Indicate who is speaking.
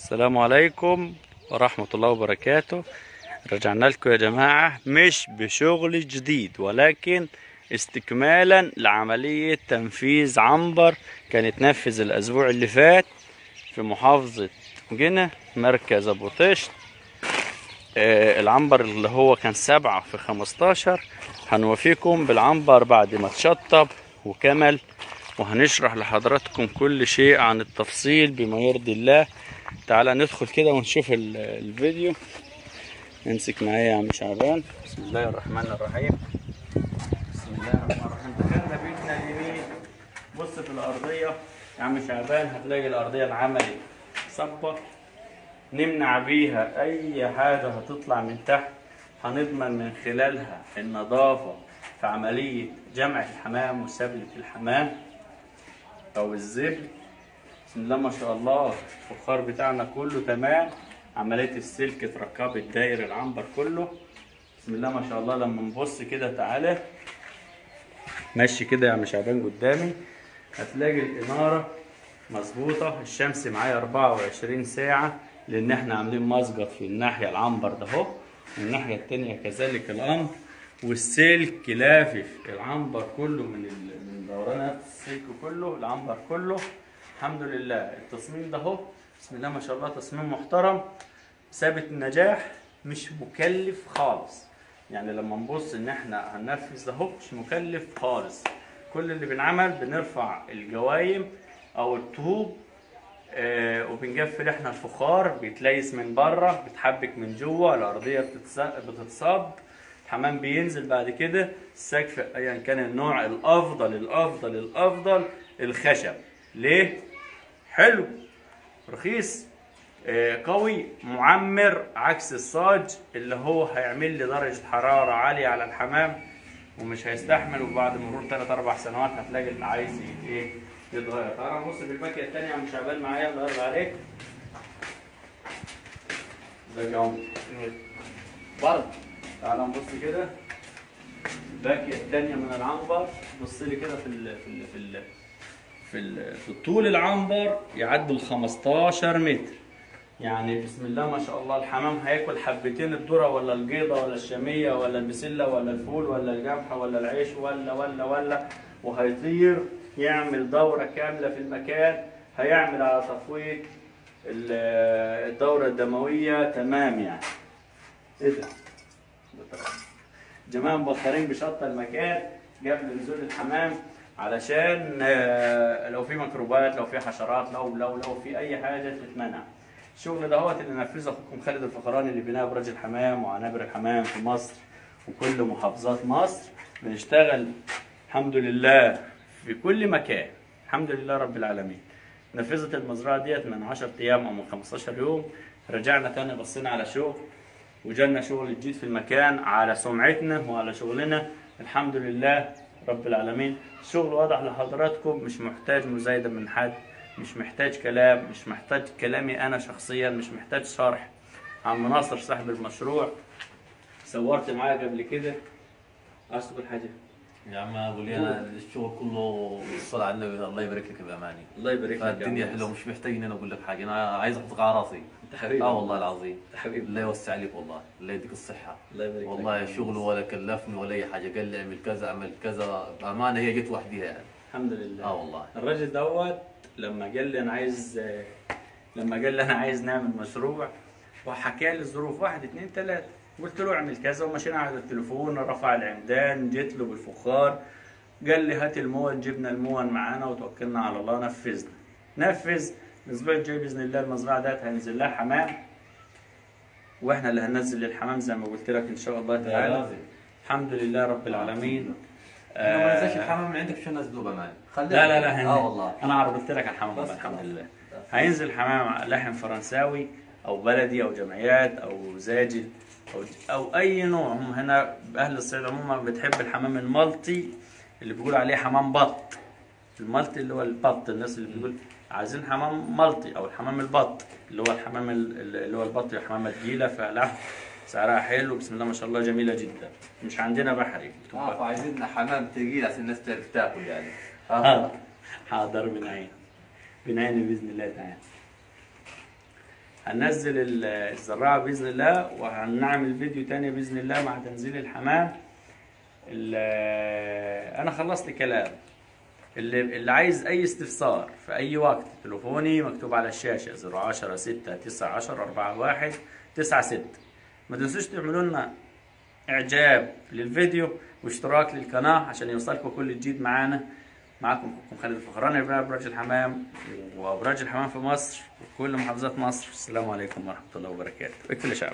Speaker 1: السلام عليكم ورحمة الله وبركاته. رجعنا لكم يا جماعة، مش بشغل جديد ولكن استكمالا لعملية تنفيذ عنبر كان اتنفذ الأسبوع اللي فات في محافظة جنة مركز أبو طشت. العنبر اللي هو كان 7 في 15. هنوافيكم بالعنبر بعد ما اتشطب وكمل، وهنشرح لحضراتكم كل شيء عن التفصيل بما يرضي الله. تعالى ندخل كده ونشوف الفيديو. امسك معايا يا عم شعبان. بسم الله الرحمن الرحيم. بسم الله الرحمن الرحيم. دخلنا بيتنا اليمين، بص في الأرضية يا عم شعبان، هتلاقي الأرضية العملي صبة نمنع بيها أي حاجة هتطلع من تحت. هنضمن من خلالها النظافة في عملية جمع الحمام وسبلة الحمام أو الزبل. بسم الله ما شاء الله، الفخار بتاعنا كله تمام. عملية السلك اتركبت داير العنبر كله. بسم الله ما شاء الله. لما نبص كده تعالى ماشي كده يا عم شعبان قدامي، هتلاقي الإنارة مظبوطة. الشمس معايا 24 ساعة لأن احنا عاملين مسقط في الناحية العنبر ده اهو، والناحية التانية كذلك الأمر. والسلك لافف العنبر كله من دورانات السلك كله العنبر كله. الحمد لله. التصميم ده اهو بسم الله ما شاء الله تصميم محترم ثابت النجاح، مش مكلف خالص. يعني لما نبص ان احنا هننفذ ده اهو مش مكلف خالص. كل اللي بنعمل بنرفع الجوايم او الطوب، وبنقفل احنا الفخار، بيتليس من بره بتحبك من جوه، الارضيه بتتصب، الحمام بينزل بعد كده. السقف ايا كان النوع، الافضل الخشب. ليه؟ حلو، رخيص، قوي، معمر، عكس الصاج اللي هو هيعمل لي درجة حرارة عالية على الحمام ومش هيستحمل، وبعد مرور 3-4 سنوات هتلاقي اللي عايز ايه يتغير. تعالى نبص في الباكية التانية يا عم شعبان معايا، الله يرضى عليك. ازيك يا عم؟ برضه تعالى نبص كده الباكية التانية من العنبر. بص لي كده في الطول العنبر يعدي 15 متر. يعني بسم الله ما شاء الله الحمام هياكل حبتين الذره ولا الجيضه ولا الشاميه ولا البسله ولا الفول ولا القمح ولا العيش ولا وهيطير يعمل دوره كامله في المكان. هيعمل على تفويض الدوره الدمويه تمام. يعني ايه ده؟ جماعه مبخرين بشط المكان قبل نزول الحمام علشان لو في ميكروبات، لو في حشرات، لو في اي حاجه تتمنع. الشغل دهوت اللي نفذه اخوكم خالد الفخراني اللي بناه برج الحمام وعنابر الحمام في مصر وكل محافظات مصر. بنشتغل الحمد لله في كل مكان، الحمد لله رب العالمين. نفذت المزرعه ديت من 10 ايام او من 15 يوم. رجعنا تاني بصينا على شغل وجالنا شغل جديد في المكان على سمعتنا وعلى شغلنا، الحمد لله رب العالمين. الشغل واضح لحضراتكم، مش محتاج مزايدة من حد، مش محتاج كلام، مش محتاج كلامي أنا شخصيا، مش محتاج شرح. عم ناصر صاحب المشروع صورت معايا قبل كده. عايز تقول حاجة؟
Speaker 2: يا عم اقول لي انا الشغل كله الصلاة على النبي، الله يبارك لك باماني.
Speaker 1: الله يبارك لك.
Speaker 2: الدنيا حلوه، مش محتاج ان انا اقول لك حاجه، انا عايز احطك على راسي.
Speaker 1: انت حبيبي.
Speaker 2: والله العظيم.
Speaker 1: انت حبيبي.
Speaker 2: الله يوسع عليك والله، الله يديك الصحه.
Speaker 1: الله يبارك لك.
Speaker 2: والله شغله ولا كلفني ولا اي حاجه، قال لي اعمل كذا اعمل كذا، بامانه هي جت وحديها يعني.
Speaker 1: الحمد لله.
Speaker 2: والله
Speaker 1: الراجل دوت لما قال لي انا عايز نعمل مشروع وحكى لي الظروف 1 2 3، قلت له اعمل كذا ومشينا على التليفون. رفع العمدان، جيت له بالفخار، قال لي هات المون، جبنا المون معانا وتوكلنا على الله. نفذ. الاسبوع الجاي باذن الله المزرعه ديت هينزل لها حمام، واحنا اللي هننزل للحمام زي ما قلت لك ان شاء الله تعالى. الحمد لله رب العالمين.
Speaker 2: انا ما نزلش الحمام من عندك عشان نزلوه بامانه.
Speaker 1: لا
Speaker 2: والله
Speaker 1: انا عرضت لك على الحمام الحمد لله. هينزل حمام لحم فرنساوي او بلدي او جمعيات او زاجل او اي نوع. هم هنا اهل الصعيد عموما بتحب الحمام المالطي اللي بيقول عليه حمام بط. المالطي اللي هو البط، الناس اللي بيقول عايزين حمام مالطي او الحمام البط اللي هو الحمام اللي هو البط، حمامه تقيله فلحم سعرها حلو بسم الله ما شاء الله، جميله جدا. مش عندنا بحري.
Speaker 2: فعايزين حمام تقيل عشان الناس تعرف تاكل يعني.
Speaker 1: حاضر، من عيني باذن الله تعالى. هننزل الزراعة بإذن الله، وهنعمل فيديو تاني بإذن الله مع تنزيل الحمام. أنا خلصت كلام. اللي عايز أي استفسار في أي وقت، تليفوني مكتوب على الشاشة 010 6 9 10 41 96. ما تنسوش تعملوا لنا إعجاب للفيديو واشتراك للقناة عشان يوصلكم كل جديد معانا. معكم أخوكم خالد الفخراني في أبراج الحمام وأبراج الحمام في مصر وكل محافظات مصر. السلام عليكم ورحمة الله وبركاته. اقفل يا شعب.